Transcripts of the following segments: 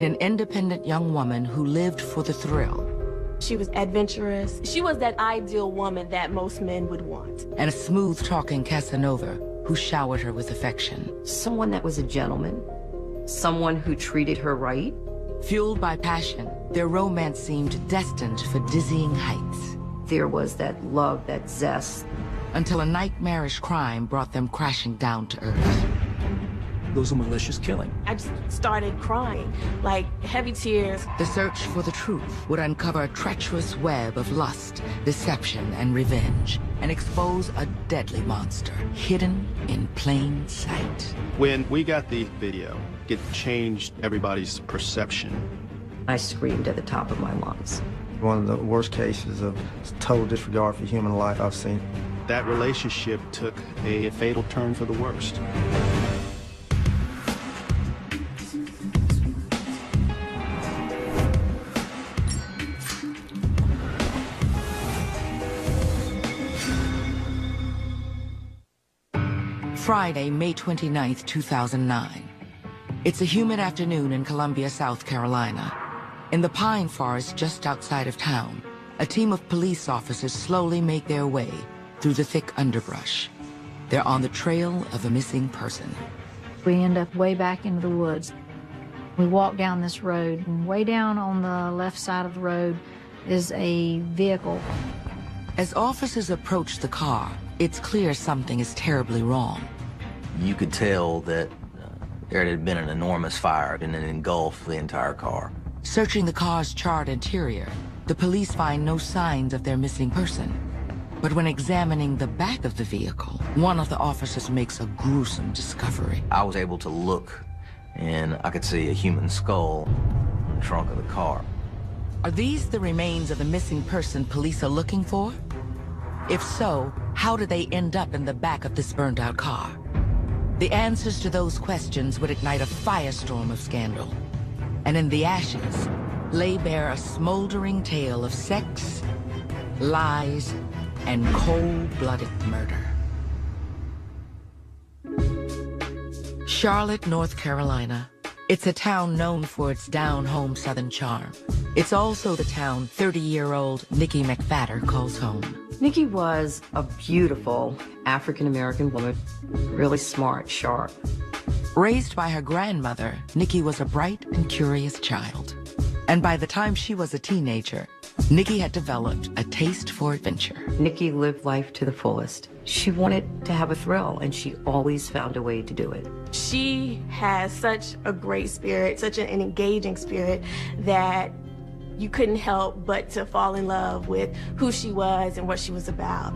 An independent young woman who lived for the thrill. She was adventurous. She was that ideal woman that most men would want. And a smooth-talking Casanova who showered her with affection. Someone that was a gentleman. Someone who treated her right. Fueled by passion, their romance seemed destined for dizzying heights. There was that love, that zest. Until a nightmarish crime brought them crashing down to earth. It was a malicious killing. I just started crying, like heavy tears. The search for the truth would uncover a treacherous web of lust, deception, and revenge, and expose a deadly monster hidden in plain sight. When we got the video, it changed everybody's perception. I screamed at the top of my lungs. One of the worst cases of total disregard for human life I've seen. That relationship took a fatal turn for the worst. Friday, May 29th, 2009. It's a humid afternoon in Columbia, South Carolina. In the pine forest just outside of town, a team of police officers slowly make their way through the thick underbrush. They're on the trail of a missing person. We end up way back into the woods. We walk down this road, and way down on the left side of the road is a vehicle. As officers approach the car, it's clear something is terribly wrong. You could tell that there had been an enormous fire and it engulfed the entire car. Searching the car's charred interior, the police find no signs of their missing person. But when examining the back of the vehicle, one of the officers makes a gruesome discovery. I was able to look, and I could see a human skull in the trunk of the car. Are these the remains of the missing person police are looking for? If so, how did they end up in the back of this burned-out car? The answers to those questions would ignite a firestorm of scandal. And in the ashes, lay bare a smoldering tale of sex, lies, and cold-blooded murder. Charlotte, North Carolina. It's a town known for its down-home Southern charm. It's also the town 30-year-old Nikki McFadder calls home. Nikki was a beautiful African-American woman, really smart, sharp. Raised by her grandmother, Nikki was a bright and curious child. And by the time she was a teenager, Nikki had developed a taste for adventure. Nikki lived life to the fullest. She wanted to have a thrill, and she always found a way to do it. She has such a great spirit, such an engaging spirit, that you couldn't help but to fall in love with who she was and what she was about.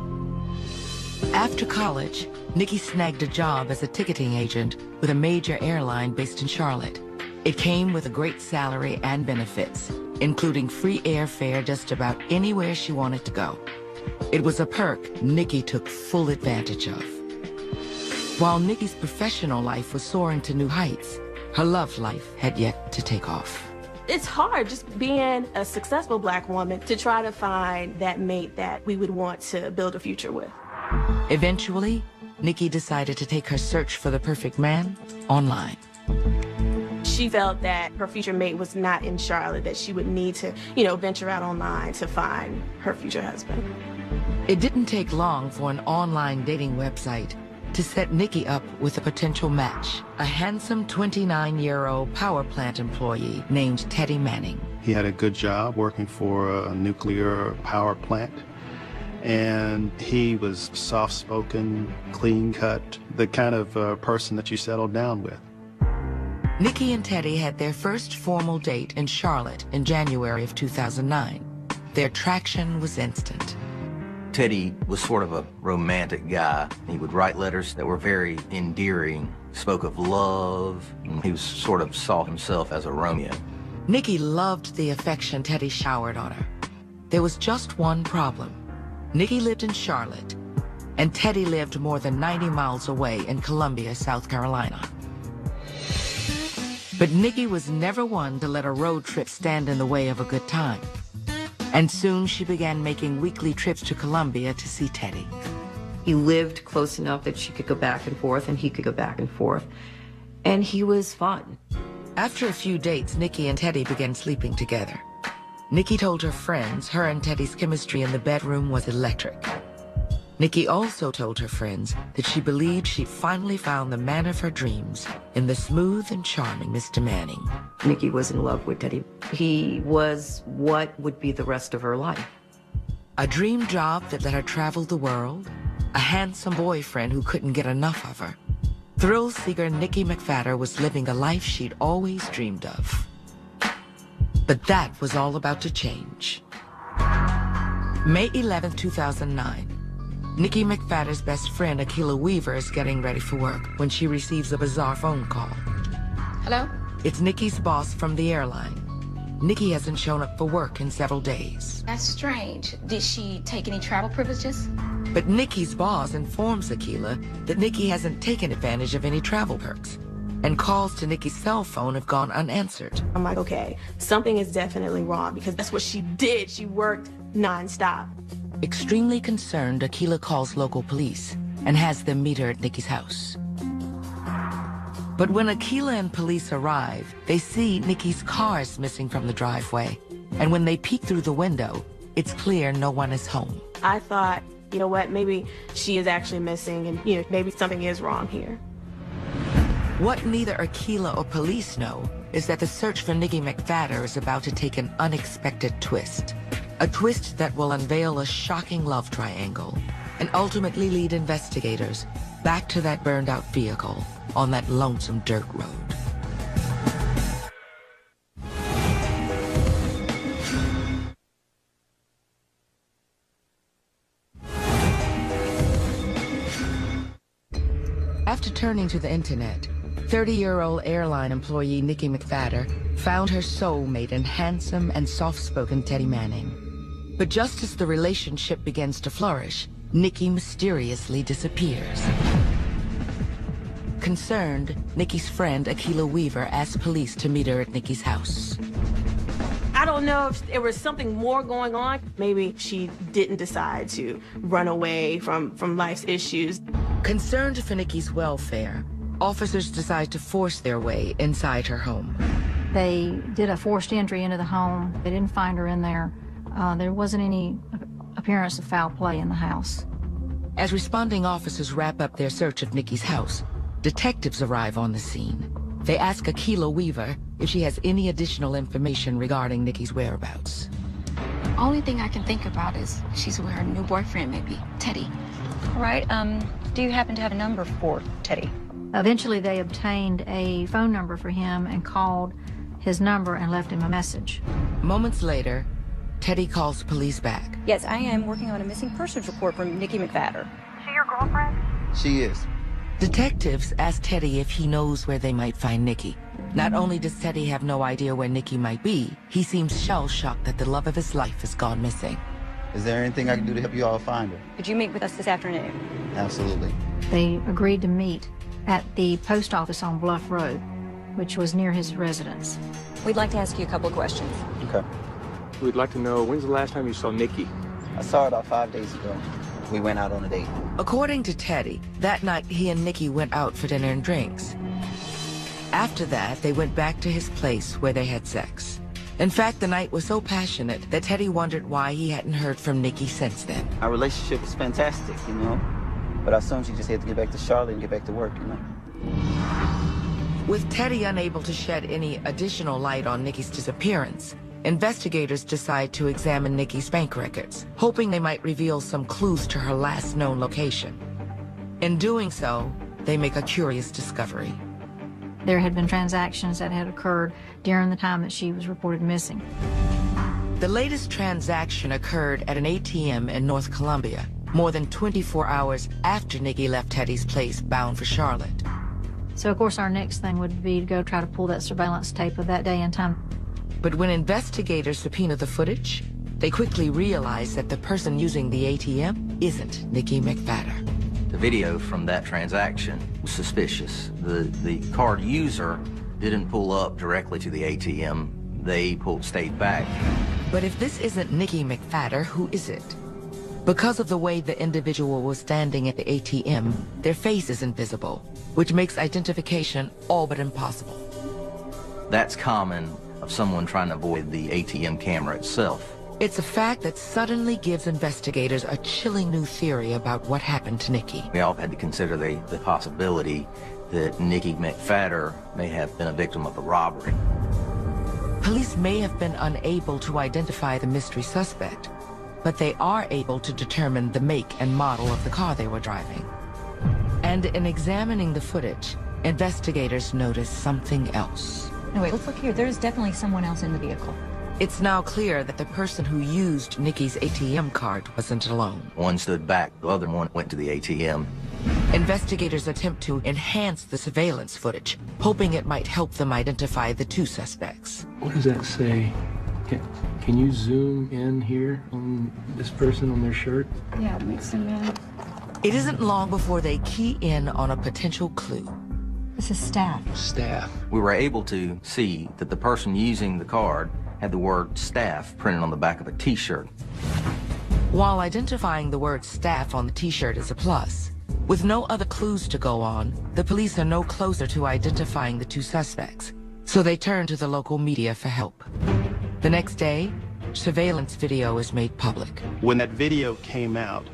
After college, Nikki snagged a job as a ticketing agent with a major airline based in Charlotte. It came with a great salary and benefits, including free airfare just about anywhere she wanted to go. It was a perk Nikki took full advantage of. While Nikki's professional life was soaring to new heights, her love life had yet to take off. It's hard just being a successful Black woman to try to find that mate that we would want to build a future with. Eventually, Nikki decided to take her search for the perfect man online. She felt that her future mate was not in Charlotte, that she would need to, venture out online to find her future husband. It didn't take long for an online dating website to set Nikki up with a potential match, a handsome 29-year-old power plant employee named Teddy Manning. He had a good job working for a nuclear power plant, and he was soft-spoken, clean-cut, the kind of person that you settle down with. Nikki and Teddy had their first formal date in Charlotte in January of 2009. Their traction was instant. Teddy was sort of a romantic guy. He would write letters that were very endearing, spoke of love, and he was sort of saw himself as a Romeo. Nikki loved the affection Teddy showered on her. There was just one problem. Nikki lived in Charlotte, and Teddy lived more than 90 miles away in Columbia, South Carolina. But Nikki was never one to let a road trip stand in the way of a good time. And soon she began making weekly trips to Columbia to see Teddy. He lived close enough that she could go back and forth, and he could go back and forth. And he was fun. After a few dates, Nikki and Teddy began sleeping together. Nikki told her friends her and Teddy's chemistry in the bedroom was electric. Nikki also told her friends that she believed she'd finally found the man of her dreams in the smooth and charming Mr. Manning. Nikki was in love with Teddy. He was what would be the rest of her life. A dream job that let her travel the world, a handsome boyfriend who couldn't get enough of her. Thrill-seeker Nikki McFadder was living the life she'd always dreamed of. But that was all about to change. May 11, 2009. Nikki McFadder's best friend, Akilah Weaver, is getting ready for work when she receives a bizarre phone call. Hello? It's Nikki's boss from the airline. Nikki hasn't shown up for work in several days. That's strange. Did she take any travel privileges? But Nikki's boss informs Akilah that Nikki hasn't taken advantage of any travel perks, and calls to Nikki's cell phone have gone unanswered. I'm like, okay, something is definitely wrong because that's what she did. She worked nonstop. Extremely concerned, Akilah calls local police and has them meet her at Nikki's house. But when Akilah and police arrive, they see Nikki's car is missing from the driveway. And when they peek through the window, it's clear no one is home. I thought, you know what, maybe she is actually missing and, you know, maybe something is wrong here. What neither Akilah or police know is that the search for Nikki McFadder is about to take an unexpected twist. A twist that will unveil a shocking love triangle and ultimately lead investigators back to that burned-out vehicle on that lonesome dirt road. After turning to the internet, 30-year-old airline employee Nikki McFadder found her soulmate in handsome and soft-spoken Teddy Manning. But just as the relationship begins to flourish, Nikki mysteriously disappears. Concerned, Nikki's friend Akilah Weaver asks police to meet her at Nikki's house. I don't know if there was something more going on. Maybe she didn't decide to run away from life's issues. Concerned for Nikki's welfare, officers decide to force their way inside her home. They did a forced entry into the home. They didn't find her in there. There wasn't any appearance of foul play in the house. As responding officers wrap up their search of Nikki's house, detectives arrive on the scene. They ask Akilah Weaver if she has any additional information regarding Nikki's whereabouts. Only thing I can think about is she's where her new boyfriend may be, Teddy. All right, do you happen to have a number for Teddy? Eventually, they obtained a phone number for him and called his number and left him a message. Moments later, Teddy calls police back. Yes, I am working on a missing persons report from Nikki McFadder. She your girlfriend? She is. Detectives ask Teddy if he knows where they might find Nikki. Not only does Teddy have no idea where Nikki might be, he seems shell-shocked that the love of his life has gone missing. Is there anything I can do to help you all find her? Could you meet with us this afternoon? Absolutely. They agreed to meet at the post office on Bluff Road, which was near his residence. We'd like to ask you a couple of questions. Okay. We'd like to know, when's the last time you saw Nikki? I saw her about 5 days ago. We went out on a date. According to Teddy, that night he and Nikki went out for dinner and drinks. After that, they went back to his place where they had sex. In fact, the night was so passionate that Teddy wondered why he hadn't heard from Nikki since then. Our relationship was fantastic, you know? But I assumed she just had to get back to Charlotte and get back to work, you know? With Teddy unable to shed any additional light on Nikki's disappearance, investigators decide to examine Nikki's bank records, hoping they might reveal some clues to her last known location. In doing so, they make a curious discovery. There had been transactions that had occurred during the time that she was reported missing. The latest transaction occurred at an ATM in North Columbia, more than 24 hours after Nikki left Teddy's place bound for Charlotte. So, of course, our next thing would be to go try to pull that surveillance tape of that day and time. But when investigators subpoena the footage, they quickly realize that the person using the ATM isn't Nikki McFadder. The video from that transaction was suspicious. The card user didn't pull up directly to the ATM. They stayed back. But if this isn't Nikki McFadder, who is it? Because of the way the individual was standing at the ATM, their face is invisible, which makes identification all but impossible. That's common of someone trying to avoid the ATM camera itself. It's a fact that suddenly gives investigators a chilling new theory about what happened to Nikki. We all had to consider the possibility that Nikki McFadder may have been a victim of a robbery. Police may have been unable to identify the mystery suspect, but they are able to determine the make and model of the car they were driving. And in examining the footage, investigators noticed something else. No, wait, let's look here. There's definitely someone else in the vehicle. It's now clear that the person who used Nikki's ATM card wasn't alone. One stood back, the other one went to the ATM. Investigators attempt to enhance the surveillance footage, hoping it might help them identify the two suspects. What does that say? Can you zoom in here on this person on their shirt? Yeah, mix them in. It isn't long before they key in on a potential clue. This is staff. Staff. We were able to see that the person using the card had the word staff printed on the back of a t-shirt. While identifying the word staff on the t-shirt is a plus, with no other clues to go on, the police are no closer to identifying the two suspects, so they turn to the local media for help. The next day, surveillance video is made public. When that video came out,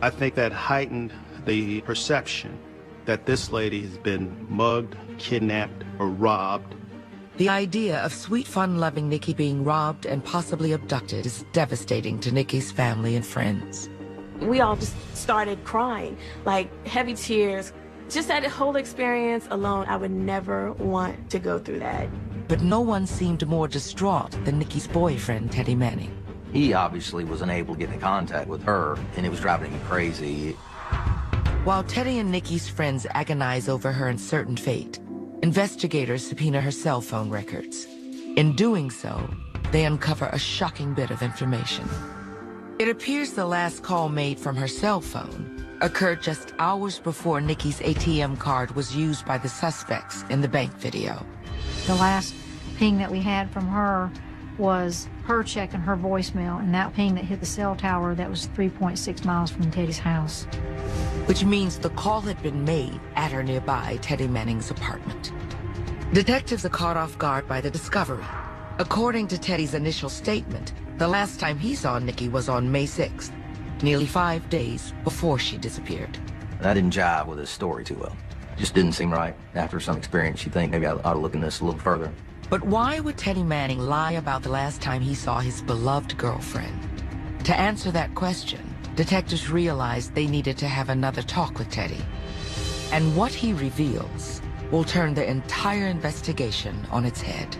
I think that heightened the perception that this lady has been mugged, kidnapped, or robbed. The idea of sweet, fun-loving Nikki being robbed and possibly abducted is devastating to Nikki's family and friends. We all just started crying, like heavy tears. Just that whole experience alone, I would never want to go through that. But no one seemed more distraught than Nikki's boyfriend, Teddy Manning. He obviously was unable to get in contact with her, and it was driving him crazy. While Teddy and Nikki's friends agonize over her uncertain fate, investigators subpoena her cell phone records. In doing so, they uncover a shocking bit of information. It appears the last call made from her cell phone occurred just hours before Nikki's ATM card was used by the suspects in the bank video. The last ping that we had from her was her checking her voicemail, and that ping that hit the cell tower, that was 3.6 miles from Teddy's house. Which means the call had been made at or nearby Teddy Manning's apartment. Detectives are caught off guard by the discovery. According to Teddy's initial statement, the last time he saw Nikki was on May 6th, nearly 5 days before she disappeared. That didn't jive with his story too well. Just didn't seem right. After some experience, you think maybe I ought to look in this a little further. But why would Teddy Manning lie about the last time he saw his beloved girlfriend? To answer that question, detectives realized they needed to have another talk with Teddy. And what he reveals will turn the entire investigation on its head.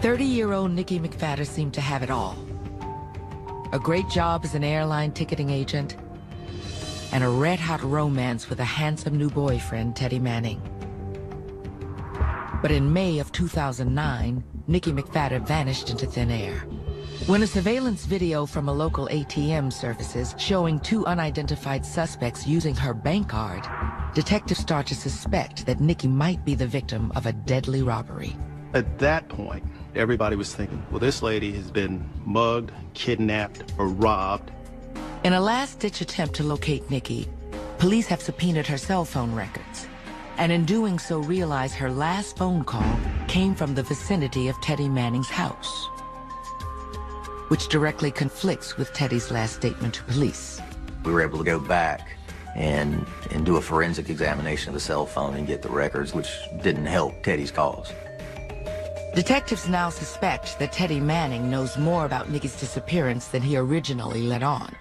"30-year-old Nikki McFadder seemed to have it all. A great job as an airline ticketing agent, and a red-hot romance with a handsome new boyfriend, Teddy Manning. But in May of 2009, Nikki McFadder vanished into thin air. When a surveillance video from a local ATM surfaces showing two unidentified suspects using her bank card, detectives start to suspect that Nikki might be the victim of a deadly robbery. At that point, everybody was thinking, well, this lady has been mugged, kidnapped, or robbed. In a last-ditch attempt to locate Nikki, police have subpoenaed her cell phone records, and in doing so realize her last phone call came from the vicinity of Teddy Manning's house, which directly conflicts with Teddy's last statement to police. We were able to go back and do a forensic examination of the cell phone and get the records, which didn't help Teddy's cause. Detectives now suspect that Teddy Manning knows more about Nikki's disappearance than he originally let on.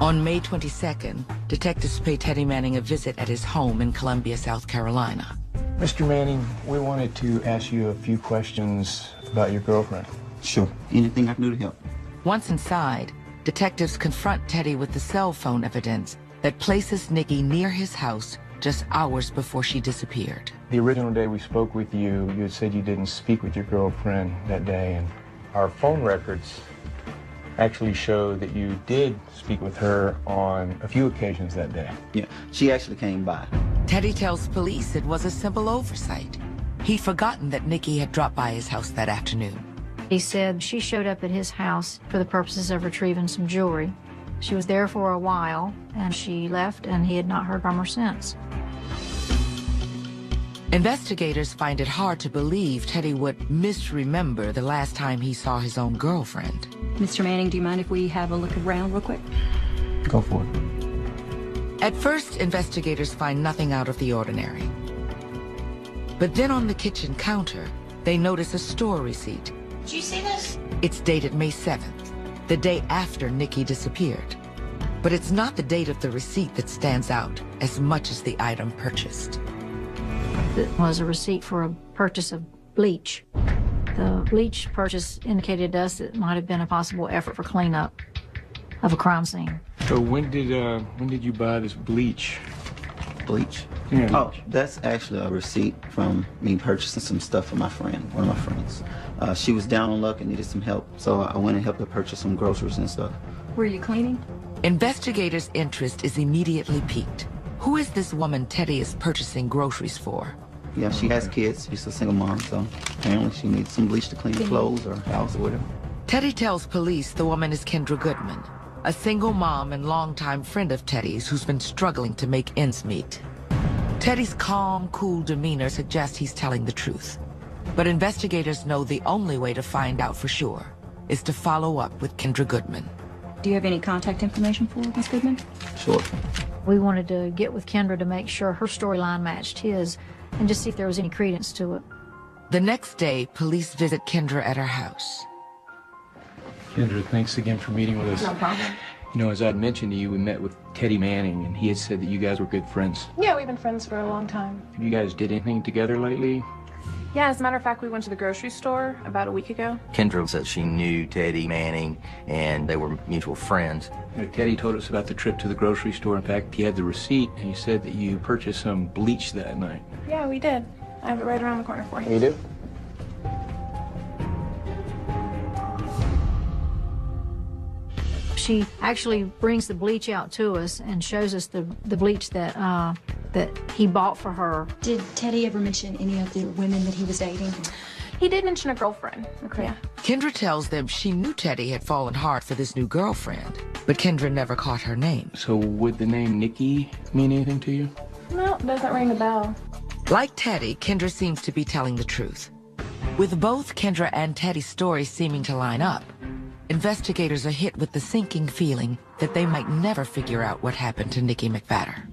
On May 22nd, detectives pay Teddy Manning a visit at his home in Columbia, South Carolina. Mr. Manning, we wanted to ask you a few questions about your girlfriend. Sure. Anything I can do to help. Once inside, detectives confront Teddy with the cell phone evidence that places Nikki near his house just hours before she disappeared. The original day we spoke with you, you had said you didn't speak with your girlfriend that day, and our phone records actually show that you did speak with her on a few occasions that day. Yeah, she actually came by. Teddy tells police it was a simple oversight. He'd forgotten that Nikki had dropped by his house that afternoon. He said she showed up at his house for the purposes of retrieving some jewelry. She was there for a while, and she left, and he had not heard from her since. Investigators find it hard to believe Teddy would misremember the last time he saw his own girlfriend. Mr. Manning, do you mind if we have a look around real quick? Go for it. At first, investigators find nothing out of the ordinary. But then on the kitchen counter, they notice a store receipt. Did you see this? It's dated May 7th, the day after Nikki disappeared. But it's not the date of the receipt that stands out as much as the item purchased. It was a receipt for a purchase of bleach. The bleach purchase indicated to us it might have been a possible effort for cleanup of a crime scene. So when did you buy this bleach? Bleach? Yeah. Oh, that's actually a receipt from me purchasing some stuff for my friend, one of my friends. She was down on luck and needed some help, so I went and helped her purchase some groceries and stuff. Were you cleaning? Investigators' interest is immediately piqued. Who is this woman Teddy is purchasing groceries for? Yeah, she has kids. She's a single mom, so apparently she needs some bleach to clean clothes or house or whatever. Teddy tells police the woman is Kendra Goodman, a single mom and longtime friend of Teddy's who's been struggling to make ends meet. Teddy's calm, cool demeanor suggests he's telling the truth. But investigators know the only way to find out for sure is to follow up with Kendra Goodman. Do you have any contact information for Miss Goodman? Sure. We wanted to get with Kendra to make sure her storyline matched his and just see if there was any credence to it. The next day, police visit Kendra at her house. Kendra, thanks again for meeting with us. No problem. You know, as I mentioned to you, we met with Teddy Manning, and he had said that you guys were good friends. Yeah, we've been friends for a long time. Have you guys did anything together lately? Yeah, as a matter of fact, we went to the grocery store about a week ago. Kendra said she knew Teddy Manning, and they were mutual friends. You know, Teddy told us about the trip to the grocery store. In fact, he had the receipt, and he said that you purchased some bleach that night. Yeah, we did. I have it right around the corner for you. You do? She actually brings the bleach out to us and shows us the bleach that he bought for her. Did Teddy ever mention any of the women that he was dating? He did mention a girlfriend. Okay. Yeah. Kendra tells them she knew Teddy had fallen hard for this new girlfriend, but Kendra never caught her name. So would the name Nikki mean anything to you? No, it doesn't ring a bell. Like Teddy, Kendra seems to be telling the truth. With both Kendra and Teddy's stories seeming to line up, investigators are hit with the sinking feeling that they might never figure out what happened to Nikki McFadder.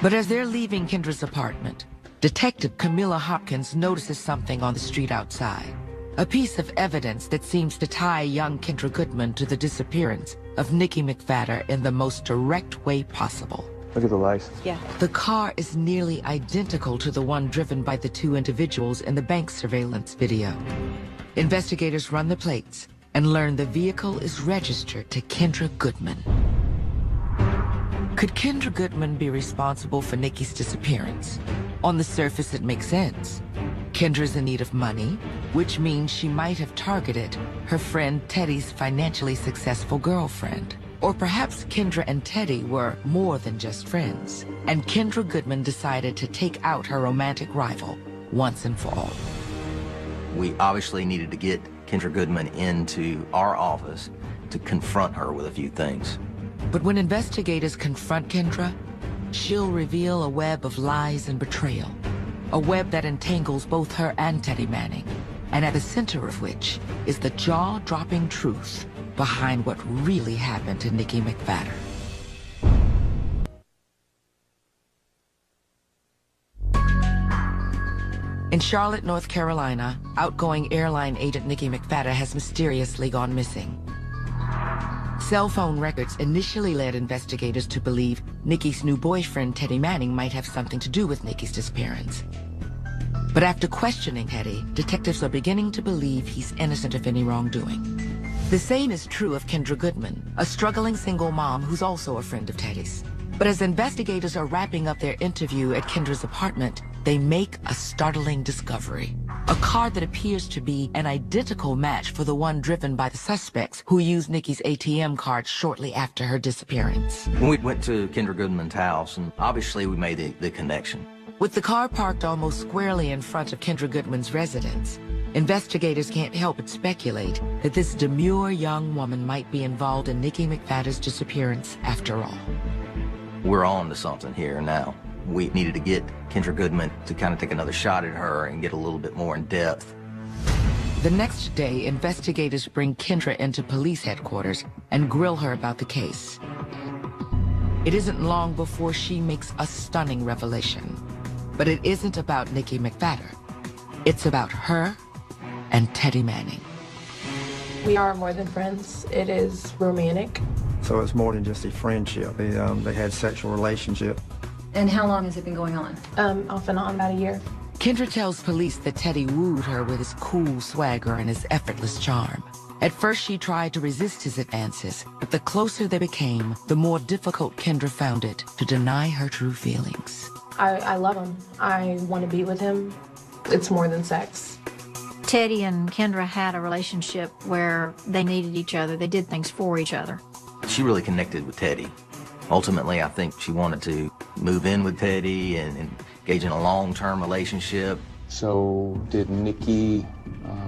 But as they're leaving Kendra's apartment, Detective Camilla Hopkins notices something on the street outside. A piece of evidence that seems to tie young Kendra Goodman to the disappearance of Nikki McFadder in the most direct way possible. Look at the license. Yeah. The car is nearly identical to the one driven by the two individuals in the bank surveillance video. Investigators run the plates and learn the vehicle is registered to Kendra Goodman. Could Kendra Goodman be responsible for Nikki's disappearance? On the surface, it makes sense. Kendra's in need of money, which means she might have targeted her friend Teddy's financially successful girlfriend. Or perhaps Kendra and Teddy were more than just friends, and Kendra Goodman decided to take out her romantic rival once and for all. We obviously needed to get Kendra Goodman into our office to confront her with a few things. But when investigators confront Kendra, she'll reveal a web of lies and betrayal. A web that entangles both her and Teddy Manning, and at the center of which is the jaw-dropping truth behind what really happened to Nikki McFadder. In Charlotte, North Carolina, outgoing airline agent Nikki McFadder has mysteriously gone missing. Cell phone records initially led investigators to believe Nikki's new boyfriend, Teddy Manning, might have something to do with Nikki's disappearance. But after questioning Teddy, detectives are beginning to believe he's innocent of any wrongdoing. The same is true of Kendra Goodman, a struggling single mom who's also a friend of Teddy's. But as investigators are wrapping up their interview at Kendra's apartment, they make a startling discovery. A car that appears to be an identical match for the one driven by the suspects who used Nikki's ATM card shortly after her disappearance. When we went to Kendra Goodman's house, and obviously we made the connection. With the car parked almost squarely in front of Kendra Goodman's residence, Investigators can't help but speculate that this demure young woman might be involved in Nikki McFadder's disappearance after all. We're on to something here now. We needed to get Kendra Goodman to kind of take another shot at her and get a little bit more in depth. The next day, investigators bring Kendra into police headquarters and grill her about the case. It isn't long before she makes a stunning revelation. But it isn't about Nikki McFadder. It's about her and Teddy Manning. We are more than friends. It is romantic. So it's more than just a friendship. They had sexual relationship. And how long has it been going on? Off and on, about a year. Kendra tells police that Teddy wooed her with his cool swagger and his effortless charm. At first, she tried to resist his advances, but the closer they became, the more difficult Kendra found it to deny her true feelings. I love him. I want to be with him. It's more than sex. Teddy and Kendra had a relationship where they needed each other. They did things for each other. She really connected with Teddy. Ultimately, I think she wanted to move in with Teddy and engage in a long-term relationship. So did Nikki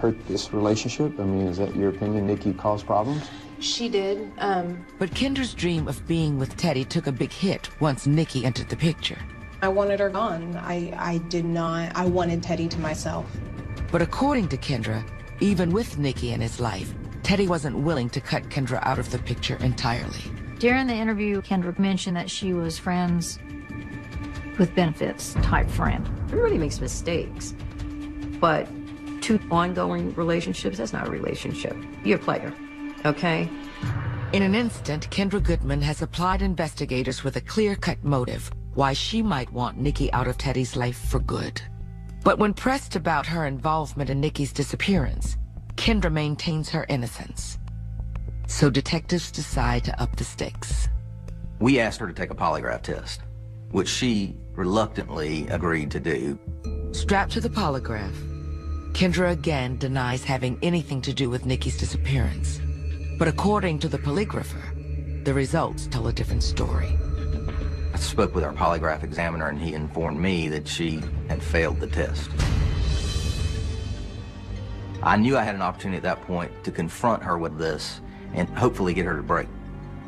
hurt this relationship? I mean, is that your opinion? Nikki caused problems? She did. But Kendra's dream of being with Teddy took a big hit once Nikki entered the picture. I wanted her gone. I did not. I wanted Teddy to myself. But according to Kendra, even with Nikki in his life, Teddy wasn't willing to cut Kendra out of the picture entirely. During the interview, Kendra mentioned that she was friends with benefits type friend. Everybody makes mistakes, but two ongoing relationships, that's not a relationship. You're a player, okay? In an instant, Kendra Goodman has applied investigators with a clear-cut motive why she might want Nikki out of Teddy's life for good. But when pressed about her involvement in Nikki's disappearance, Kendra maintains her innocence. So detectives decide to up the stakes. We asked her to take a polygraph test, which she reluctantly agreed to do. Strapped to the polygraph, Kendra again denies having anything to do with Nikki's disappearance. But according to the polygrapher, the results tell a different story. I spoke with our polygraph examiner and he informed me that she had failed the test. I knew I had an opportunity at that point to confront her with this and hopefully get her to break.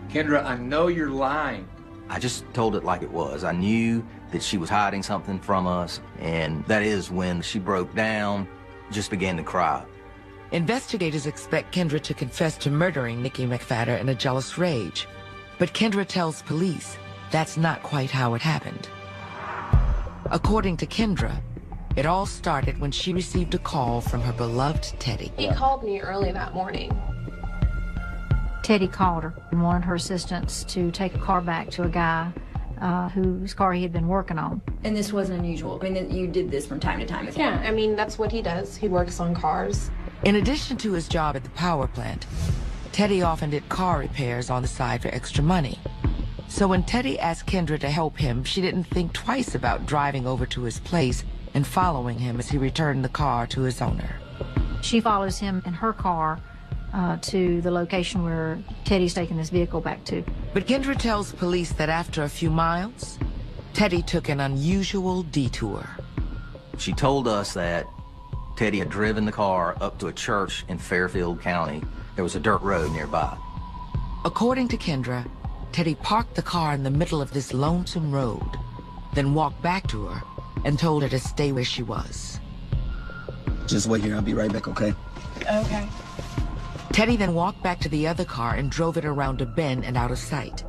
Kendra, I know you're lying. I just told it like it was. I knew that she was hiding something from us, and that is when she broke down, just began to cry. Investigators expect Kendra to confess to murdering Nikki McFadder in a jealous rage. But Kendra tells police that's not quite how it happened. According to Kendra, it all started when she received a call from her beloved Teddy. He called me early that morning. Teddy called her and wanted her assistance to take a car back to a guy whose car he had been working on. And this wasn't unusual. I mean, you did this from time to time with him. Yeah, I mean, that's what he does. He works on cars. In addition to his job at the power plant, Teddy often did car repairs on the side for extra money. So when Teddy asked Kendra to help him, she didn't think twice about driving over to his place and following him as he returned the car to his owner. She follows him in her car to the location where Teddy's taking this vehicle back to. But Kendra tells police that after a few miles, Teddy took an unusual detour. She told us that Teddy had driven the car up to a church in Fairfield County. There was a dirt road nearby. According to Kendra, Teddy parked the car in the middle of this lonesome road, then walked back to her and told her to stay where she was. Just wait here, I'll be right back, okay? Okay. Teddy then walked back to the other car and drove it around a bend and out of sight.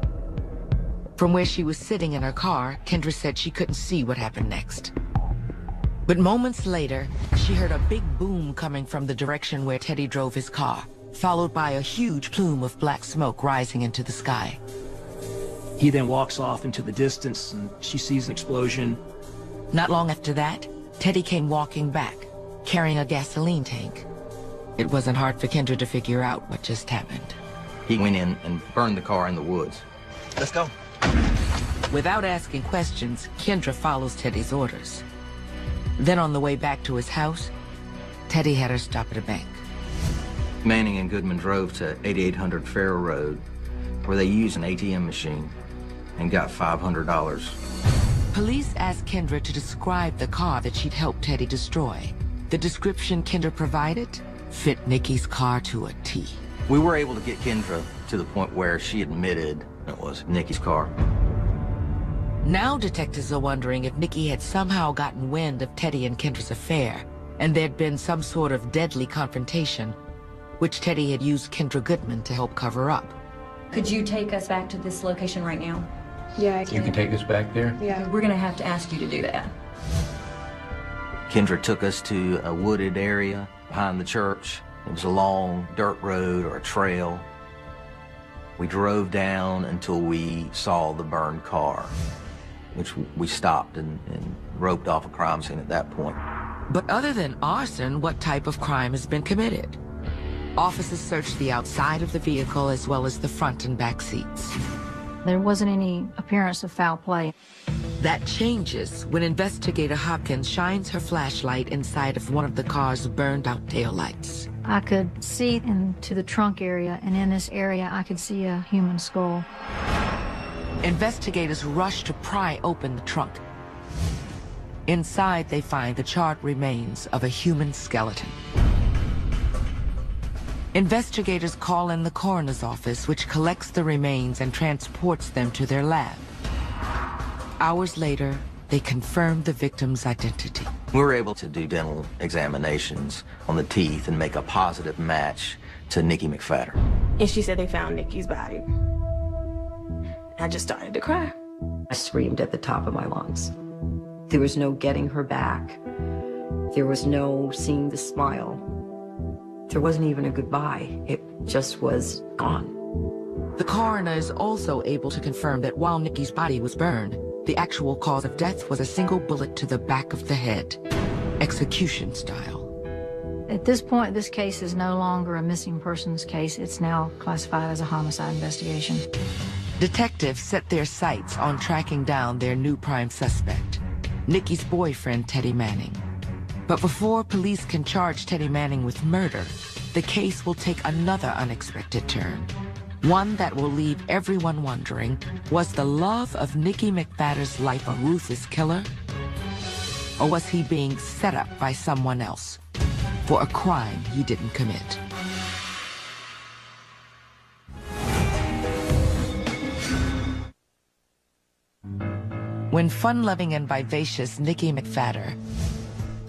From where she was sitting in her car, Kendra said she couldn't see what happened next. But moments later, she heard a big boom coming from the direction where Teddy drove his car, followed by a huge plume of black smoke rising into the sky. He then walks off into the distance and she sees an explosion. Not long after that, Teddy came walking back, carrying a gasoline tank. It wasn't hard for Kendra to figure out what just happened. He went in and burned the car in the woods. Let's go. Without asking questions, Kendra follows Teddy's orders. Then on the way back to his house, Teddy had her stop at a bank. Manning and Goodman drove to 8800 Farrow Road, where they used an ATM machine and got $500. Police asked Kendra to describe the car that she'd helped Teddy destroy. The description Kendra provided fit Nikki's car to a T. We were able to get Kendra to the point where she admitted it was Nikki's car. Now detectives are wondering if Nikki had somehow gotten wind of Teddy and Kendra's affair, and there'd been some sort of deadly confrontation, which Teddy had used Kendra Goodman to help cover up. Could you take us back to this location right now? Yeah, I can. You can take us back there? Yeah. We're gonna have to ask you to do that. Kendra took us to a wooded area behind the church. It was a long dirt road or a trail. We drove down until we saw the burned car, which we stopped and roped off a crime scene at that point. But other than arson, what type of crime has been committed? Officers searched the outside of the vehicle as well as the front and back seats. There wasn't any appearance of foul play. That changes when investigator Hopkins shines her flashlight inside of one of the car's burned-out taillights. I could see into the trunk area, and in this area I could see a human skull. Investigators rush to pry open the trunk. Inside, they find the charred remains of a human skeleton. Investigators call in the coroner's office, which collects the remains and transports them to their lab. Hours later, they confirm the victim's identity. We were able to do dental examinations on the teeth and make a positive match to Nikki McFadder. And she said they found Nikki's body. I just started to cry. I screamed at the top of my lungs. There was no getting her back. There was no seeing the smile. There wasn't even a goodbye. It just was gone. The coroner is also able to confirm that while Nikki's body was burned, the actual cause of death was a single bullet to the back of the head, execution style. At this point, this case is no longer a missing persons case. It's now classified as a homicide investigation. Detectives set their sights on tracking down their new prime suspect, Nikki's boyfriend, Teddy Manning. But before police can charge Teddy Manning with murder, the case will take another unexpected turn. One that will leave everyone wondering, was the love of Nikki McFadder's life a ruthless killer? Or was he being set up by someone else for a crime he didn't commit? When fun-loving and vivacious Nikki McFadder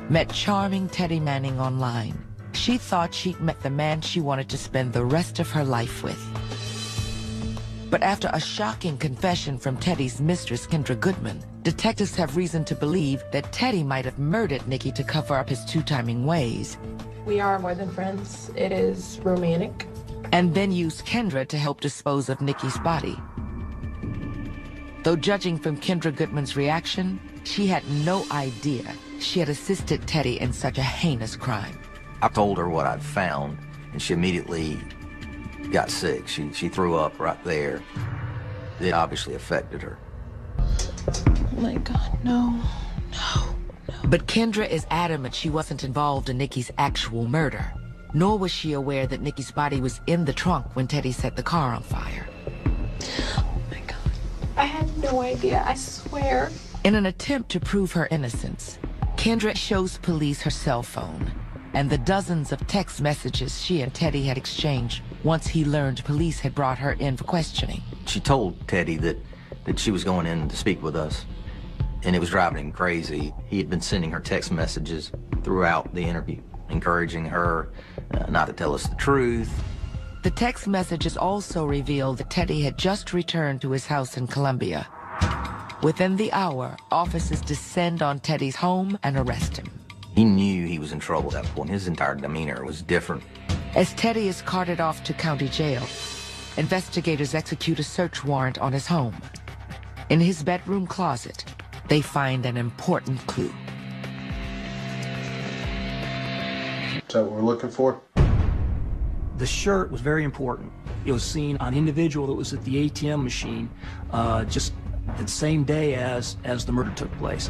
met charming Teddy Manning online, she thought she'd met the man she wanted to spend the rest of her life with. But after a shocking confession from Teddy's mistress, Kendra Goodman, detectives have reason to believe that Teddy might have murdered Nikki to cover up his two-timing ways. We are more than friends. It is romantic. And then used Kendra to help dispose of Nikki's body. Though judging from Kendra Goodman's reaction, she had no idea she had assisted Teddy in such a heinous crime. I told her what I'd found, and she immediately got sick. She threw up right there. It obviously affected her. Oh my God, no. But Kendra is adamant she wasn't involved in Nikki's actual murder, nor was she aware that Nikki's body was in the trunk when Teddy set the car on fire. Oh my God. I had no idea, I swear. In an attempt to prove her innocence, Kendra shows police her cell phone and the dozens of text messages she and Teddy had exchanged once he learned police had brought her in for questioning. She told Teddy that she was going in to speak with us, and it was driving him crazy. He had been sending her text messages throughout the interview, encouraging her not to tell us the truth. The text messages also revealed that Teddy had just returned to his house in Columbia. Within the hour, officers descend on Teddy's home and arrest him. He knew he was in trouble at that point. His entire demeanor was different. As Teddy is carted off to county jail, investigators execute a search warrant on his home. In his bedroom closet, they find an important clue. Is that what we're looking for? The shirt was very important. It was seen on an individual that was at the ATM machine just the same day as the murder took place.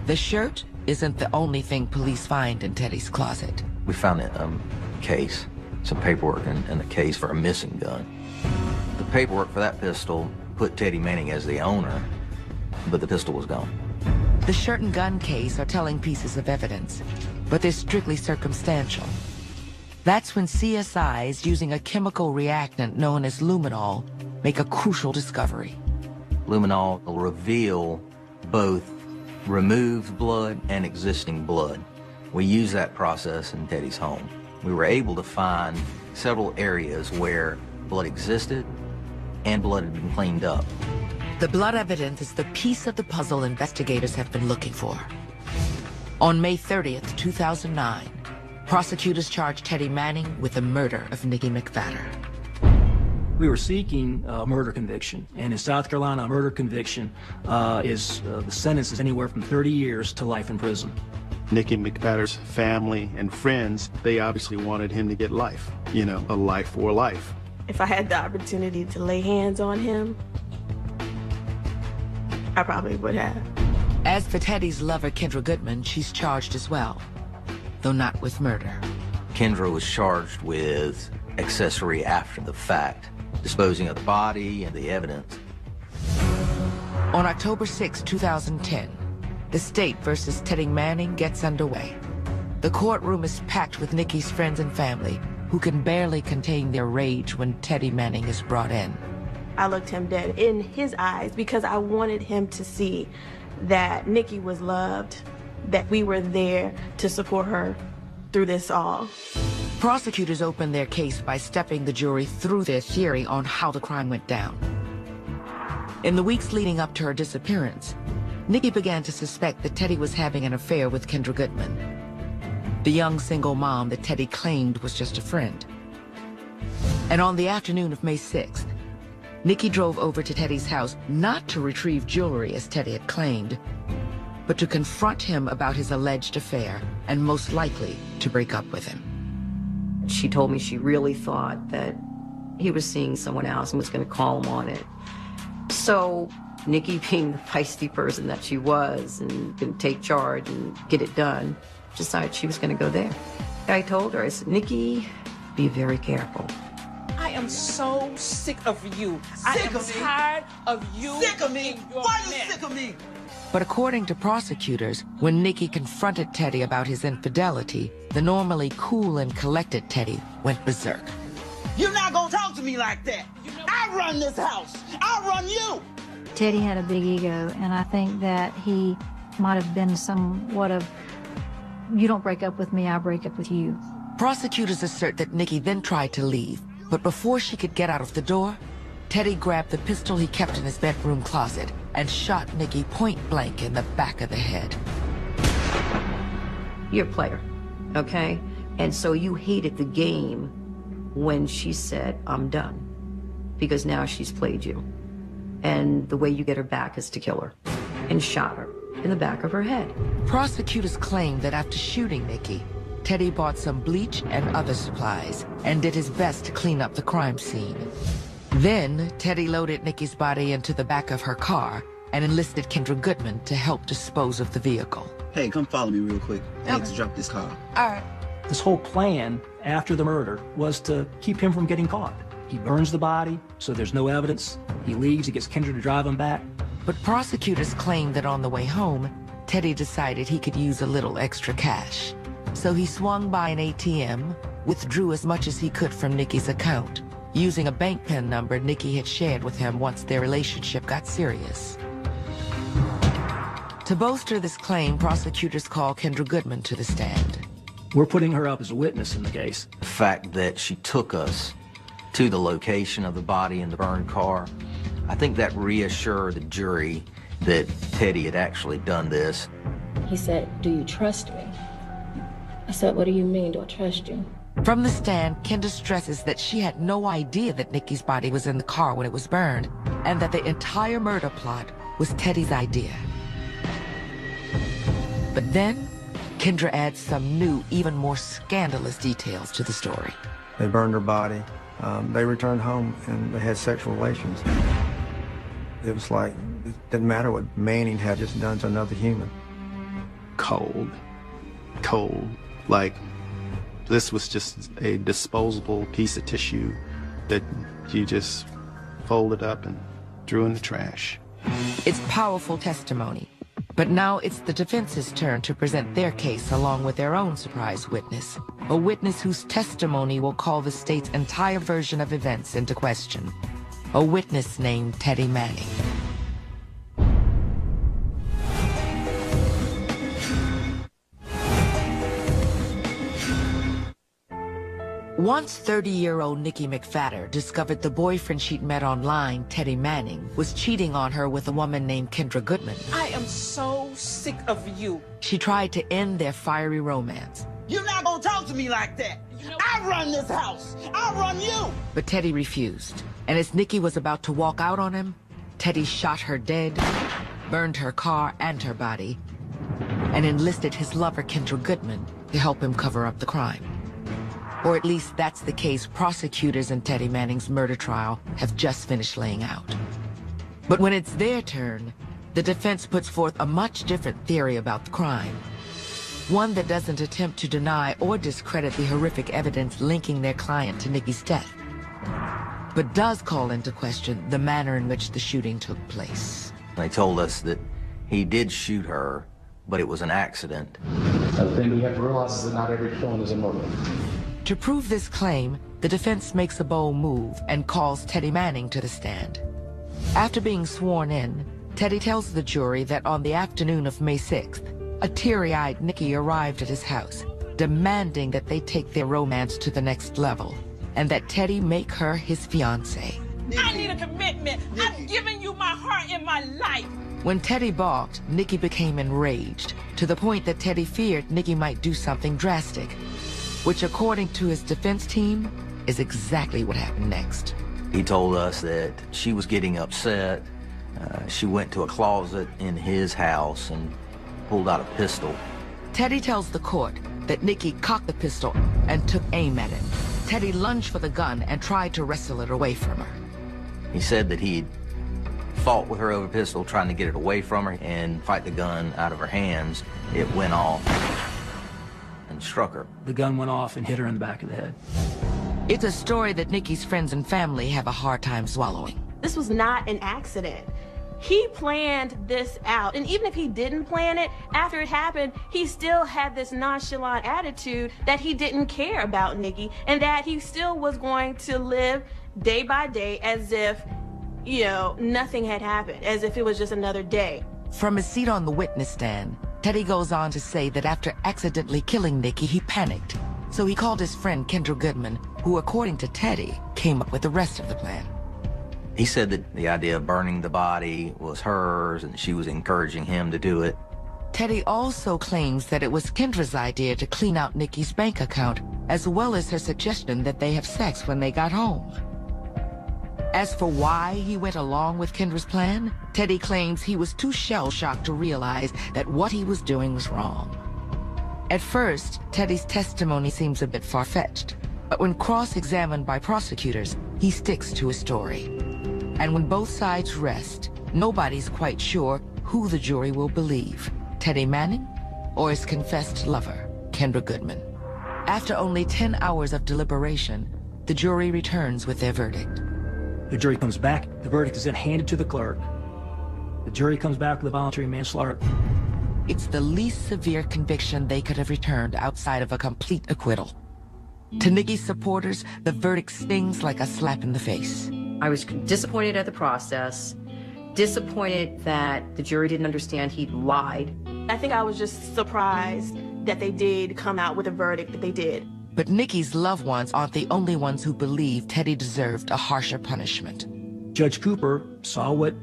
The shirt isn't the only thing police find in Teddy's closet. We found a case, some paperwork, and a case for a missing gun. The paperwork for that pistol put Teddy Manning as the owner, but the pistol was gone. The shirt and gun case are telling pieces of evidence. but they're strictly circumstantial. That's when CSIs using a chemical reactant known as luminol make a crucial discovery. Luminol will reveal both removed blood and existing blood. We use that process in Teddy's home. We were able to find several areas where blood existed and blood had been cleaned up. The blood evidence is the piece of the puzzle investigators have been looking for. On May 30th, 2009, prosecutors charged Teddy Manning with the murder of Nikki McVatter. We were seeking a murder conviction, and in South Carolina, a murder conviction the sentence is anywhere from 30 years to life in prison. Nikki McVatter's family and friends, they obviously wanted him to get life, you know, a life for life. If I had the opportunity to lay hands on him, I probably would have. As for Teddy's lover, Kendra Goodman, she's charged as well, though not with murder. Kendra was charged with accessory after the fact, disposing of the body and the evidence. On October 6, 2010, the state versus Teddy Manning gets underway. The courtroom is packed with Nikki's friends and family, who can barely contain their rage when Teddy Manning is brought in. I looked him dead in his eyes because I wanted him to see that Nikki was loved, that we were there to support her through this all. Prosecutors opened their case by stepping the jury through their theory on how the crime went down. In the weeks leading up to her disappearance, Nikki began to suspect that Teddy was having an affair with Kendra Goodman, the young single mom that Teddy claimed was just a friend. And on the afternoon of May 6th, Nikki drove over to Teddy's house not to retrieve jewelry as Teddy had claimed, but to confront him about his alleged affair and most likely to break up with him. She told me she really thought that he was seeing someone else and was going to call him on it. So Nikki, being the feisty person that she was and going to take charge and get it done, decided she was going to go there. I told her, I said, Nikki, be very careful. I am so sick of you. I am tired of you. Sick of me? Why are you sick of me? But according to prosecutors, when Nikki confronted Teddy about his infidelity, the normally cool and collected Teddy went berserk. You're not gonna talk to me like that. I run this house. I run you. Teddy had a big ego, and I think that he might have been somewhat of, you don't break up with me, I break up with you. Prosecutors assert that Nikki then tried to leave, but before she could get out of the door, Teddy grabbed the pistol he kept in his bedroom closet and shot Nikki point blank in the back of the head. You're a player, okay? And so you hated the game when she said, I'm done, because now she's played you. And the way you get her back is to kill her, and shot her in the back of her head. Prosecutors claim that after shooting Nikki, Teddy bought some bleach and other supplies and did his best to clean up the crime scene. Then, Teddy loaded Nikki's body into the back of her car and enlisted Kendra Goodman to help dispose of the vehicle. Hey, come follow me real quick. I need to drop this car. All right. This whole plan after the murder was to keep him from getting caught. He burns the body, so there's no evidence. He leaves, he gets Kendra to drive him back. But prosecutors claim that on the way home, Teddy decided he could use a little extra cash. So he swung by an ATM, withdrew as much as he could from Nikki's account, using a bank PIN number Nikki had shared with him once their relationship got serious. To bolster this claim, prosecutors call Kendra Goodman to the stand. We're putting her up as a witness in the case. The fact that she took us to the location of the body in the burned car, I think that reassured the jury that Teddy had actually done this. He said, "Do you trust me?" I said, "What do you mean, do I trust you?" From the stand, Kendra stresses that she had no idea that Nikki's body was in the car when it was burned, and that the entire murder plot was Teddy's idea. But then, Kendra adds some new, even more scandalous details to the story. They burned her body. They returned home and they had sexual relations. It was like, it didn't matter what Manning had just done to another human. Cold. Like, this was just a disposable piece of tissue that you just folded up and threw in the trash. It's powerful testimony, But now it's the defense's turn to present their case along with their own surprise witness, a witness whose testimony will call the state's entire version of events into question. A witness named Teddy Manning. Once 30-year-old Nikki McFadder discovered the boyfriend she'd met online, Teddy Manning, was cheating on her with a woman named Kendra Goodman. I am so sick of you. She tried to end their fiery romance. You're not gonna talk to me like that. I run this house. I run you. But Teddy refused. And as Nikki was about to walk out on him, Teddy shot her dead, burned her car and her body, and enlisted his lover, Kendra Goodman, to help him cover up the crime. Or at least that's the case prosecutors in Teddy Manning's murder trial have just finished laying out. But when it's their turn, the defense puts forth a much different theory about the crime. One that doesn't attempt to deny or discredit the horrific evidence linking their client to Nikki's death, but does call into question the manner in which the shooting took place. They told us that he did shoot her, but it was an accident. The thing we have to realize is that not every killing is a murder. To prove this claim, the defense makes a bold move and calls Teddy Manning to the stand. After being sworn in, Teddy tells the jury that on the afternoon of May 6th, a teary-eyed Nikki arrived at his house, demanding that they take their romance to the next level, and that Teddy make her his fiancée. I need a commitment. I've given you my heart and my life. When Teddy balked, Nikki became enraged, to the point that Teddy feared Nikki might do something drastic, which, according to his defense team, is exactly what happened next. He told us that she was getting upset. She went to a closet in his house and pulled out a pistol. Teddy tells the court that Nikki cocked the pistol and took aim at him. Teddy lunged for the gun and tried to wrestle it away from her. He said that he'd fought with her over the pistol, trying to get it away from her and fight the gun out of her hands. It went off and struck her. The gun went off and hit her in the back of the head. It's a story that Nikki's friends and family have a hard time swallowing. This was not an accident. He planned this out. And even if he didn't plan it, after it happened, he still had this nonchalant attitude that he didn't care about Nikki and that he still was going to live day by day as if, you know, nothing had happened, as if it was just another day. From his seat on the witness stand, Teddy goes on to say that after accidentally killing Nikki, he panicked. So he called his friend Kendra Goodman, who, according to Teddy, came up with the rest of the plan. He said that the idea of burning the body was hers and she was encouraging him to do it. Teddy also claims that it was Kendra's idea to clean out Nikki's bank account, as well as her suggestion that they have sex when they got home. As for why he went along with Kendra's plan, Teddy claims he was too shell-shocked to realize that what he was doing was wrong. At first, Teddy's testimony seems a bit far-fetched, but when cross-examined by prosecutors, he sticks to his story. And when both sides rest, nobody's quite sure who the jury will believe, Teddy Manning or his confessed lover, Kendra Goodman. After only 10 hours of deliberation, the jury returns with their verdict. The jury comes back, the verdict is then handed to the clerk. The jury comes back with a voluntary manslaughter. It's the least severe conviction they could have returned outside of a complete acquittal. To Nikki's supporters, the verdict stings like a slap in the face. I was disappointed at the process, disappointed that the jury didn't understand he'd lied. I think I was just surprised that they did come out with a verdict that they did. But Nikki's loved ones aren't the only ones who believe Teddy deserved a harsher punishment. Judge Cooper saw what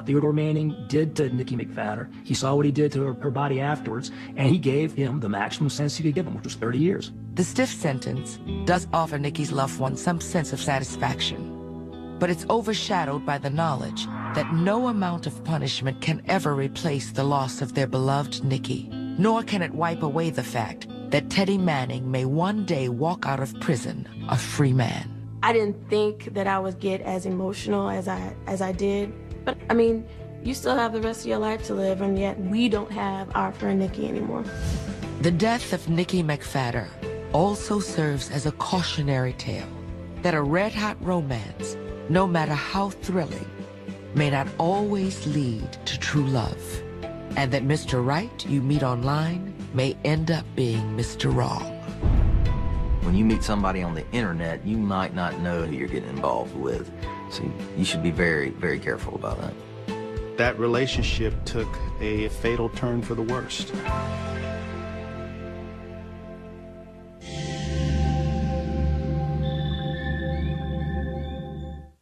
Theodore Manning did to Nikki McFadder. He saw what he did to her body afterwards, and he gave him the maximum sentence he could give him, which was 30 years. The stiff sentence does offer Nikki's loved ones some sense of satisfaction, but it's overshadowed by the knowledge that no amount of punishment can ever replace the loss of their beloved Nikki, nor can it wipe away the fact that Teddy Manning may one day walk out of prison a free man. I didn't think that I would get as emotional as I did. But, I mean, you still have the rest of your life to live, and yet we don't have our friend Nikki anymore. The death of Nikki McFadder also serves as a cautionary tale that a red-hot romance, no matter how thrilling, may not always lead to true love. and that Mr. Right you meet online may end up being Mr. Wrong. When you meet somebody on the internet, you might not know who you're getting involved with. So you should be very, very careful about that. That relationship took a fatal turn for the worst.